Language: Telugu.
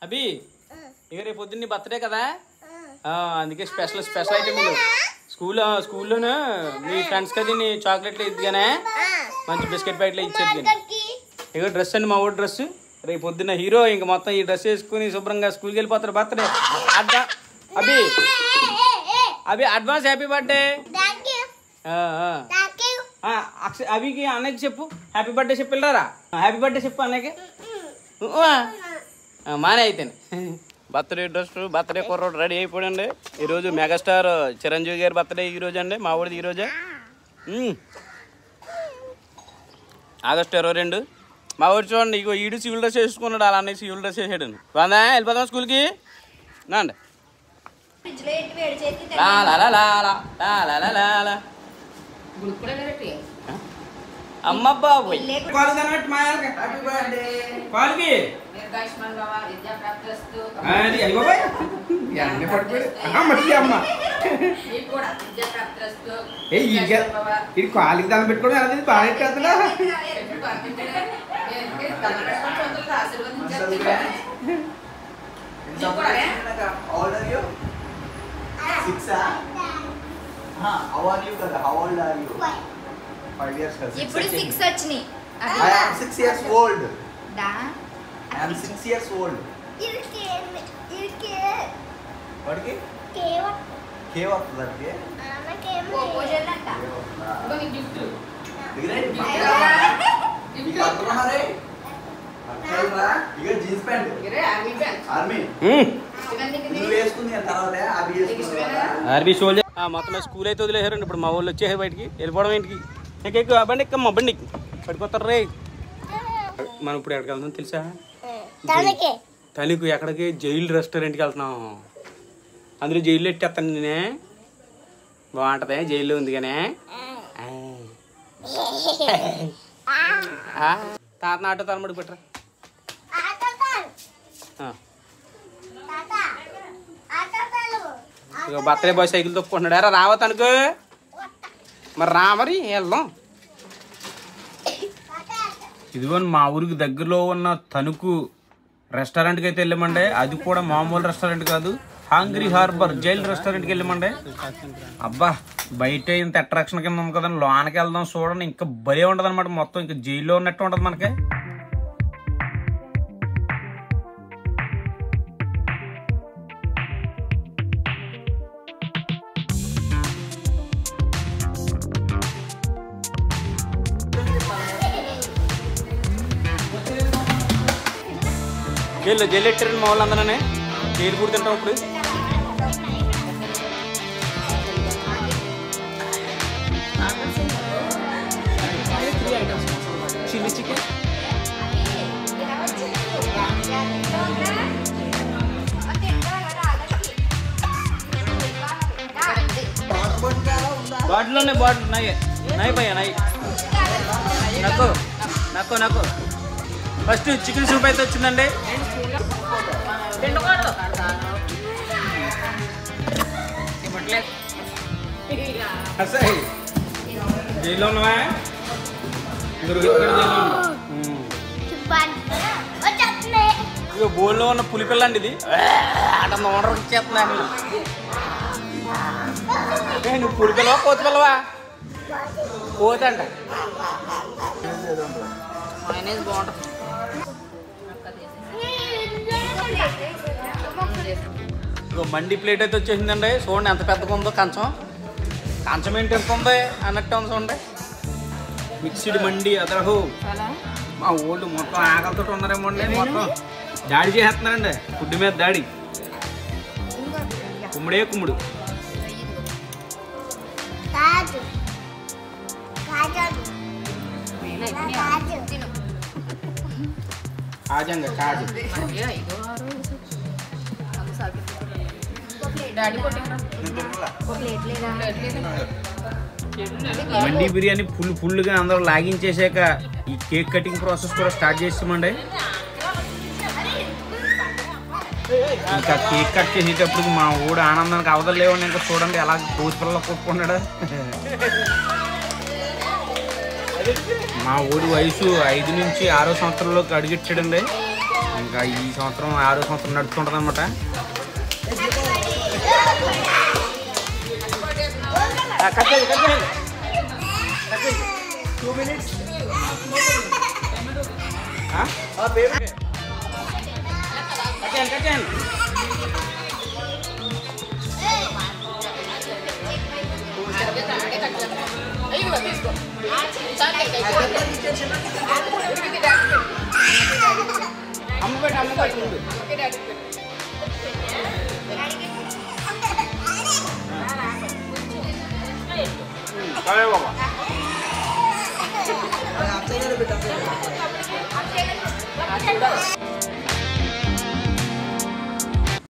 అభి ఇక రేపు పొద్దున్న బర్త్డే కదా అందుకే స్పెషల్ ఐటమ్ స్కూల్లోనే మీ ఫ్రెండ్స్ కదా చాక్లెట్లు ఇద్దిగానే మంచి బిస్కెట్ ప్యాకెట్లు ఇచ్చేది కానీ ఇక డ్రెస్ అండి మా ఊరు డ్రెస్ రేపు పొద్దున్న హీరో ఇంక మొత్తం ఈ డ్రెస్ వేసుకుని శుభ్రంగా స్కూల్కి వెళ్ళిపోతారు బర్త్డే అభి అడ్వాన్స్ హ్యాపీ బర్త్డే అభికి అన్నకి చెప్పు హ్యాపీ బర్త్డే చెప్పి వెళ్ళారా హ్యాపీ బర్త్డే చెప్పు అన్నకి మానే అయితేనే బర్త్డే డ్రెస్ బర్త్డే కుర్రోడు రెడీ అయిపోయాడండి ఈరోజు మెగాస్టార్ చిరంజీవి గారి బర్త్డే ఈరోజు అండి మా ఊడిది ఈరోజే ఆగస్టు 22 మా ఊరు చూడండి ఇగో ఈడు సివిల్ డ్రెస్ వేసుకున్నాడు అలా అన్నీ సివిల్ డ్రెస్ వేసాడు బాగా వెళ్ళిపోదాం స్కూల్కి నాండి అమ్మ బాబు ఇది కాలికి దాన్ని పెట్టుకోవడం ఎలా బాగా ఇప్పుడు 6 వచ్చినాయి I am 6 years old. I am 6 years old. What ke? K what that ke? proposal anta Bani gift. Great. Gift atrona re. Atrona. Iga jeans pant. gire army pant. Army. నువ్వు వేసుకుంది తర్వాత అవి వేసుకున్నా ఆర్బీ సోల్జర్ మొత్తం స్కూల్ అయితే వదిలేసారండి ఇప్పుడు మా వాళ్ళు వచ్చేసారు బయటికి వెళ్ళిపోవడం ఇంటికి నీకు బండి ఎక్కమ్మా బండి పడిపోతారు రే మనం ఇప్పుడు ఎక్కడికి వెళ్తాం తెలుసా తణుకు ఎక్కడికి జైలు రెస్టారెంట్కి వెళ్తున్నాం అందులో జైలు ఎట్టేస్తాను నేనే బాగుంటుంది జైల్లో ఉంది కానీ తాత ఆటో తలముడి పెట్టరా ఇక బర్త్డే బాయ్ సైకిల్ తొక్కుకుంటున్నాడు ఎరా రావా తనుకు మరి రా మరి వెళ్దాం ఇదిగోండి మా ఊరికి దగ్గరలో ఉన్న తణుకు రెస్టారెంట్కి అయితే వెళ్ళామండి అది కూడా మామూలు రెస్టారెంట్ కాదు హాంగ్రీ హార్బర్ జైల్ రెస్టారెంట్కి వెళ్ళామండి అబ్బా బయట ఇంత అట్రాక్షన్ కింద ఉంది కదండి లోనకి వెళ్దాం చూడండి ఇంకా భలే ఉంటుంది అనమాట మొత్తం ఇంకా జైల్లో ఉన్నట్టు ఉంటుంది మనకి జైలు ఎట్టారండి మా వాళ్ళు అందరనే జైలు కూడా తింటాం ఇప్పుడు చిల్లీ చికెన్ బాటిల్ ఉన్నాయి బాటిల్ నై భయ్యా నై నాకు ఫస్ట్ చికెన్ సూప్ అయితే వచ్చిందండి జైల్లో ఉన్నావా ఇక బోల్లో ఉన్న పులిపిల్ల అండి ఇది ఆట ఓనర్ ఇచ్చేస్తున్నా నువ్వు పులిపిల్లవా కోతి పిల్లవా కోతి అంట బాగుంటుంది మండి ప్లేట్ అయితే వచ్చేసిందండి చూడండి ఎంత పెద్దగా ఉందో కంచం ఏంటి ఎంత ఉంది అన్నట్టు ఉంది చూడండి మిక్స్డ్ మండి అదరహు మా ఓల్డ్ మొత్తం ఆకలితో ఉన్నారేమో అండి మొత్తం దాడి చేస్తున్నారండి ఫుడ్ మీద దాడి కుమ్ముడు కాజు మండి బిర్యానీ ఫుల్గా అందరూ లాగించేసాక ఈ కేక్ కటింగ్ ప్రాసెస్ కూడా స్టార్ట్ చేస్తామండి ఇంకా కేక్ కట్ చేసేటప్పుడు మా ఊడు ఆనందానికి అవదలేవండి ఇంకా చూడండి ఎలా రోజు పిల్లలు కొట్టుకున్నాడు మా ఊడి వయసు 5 నుంచి 6 సంవత్సరాల్లోకి అడుగెట్టాడండి ఇంకా ఈ సంవత్సరం 6వ సంవత్సరం నడుస్తుంటుంది అనమాట. కట్టేయండి 2 minutes. కట్టేయండి. అమ్మ పెట్టి ముందు. సరే బాబా. Upside down.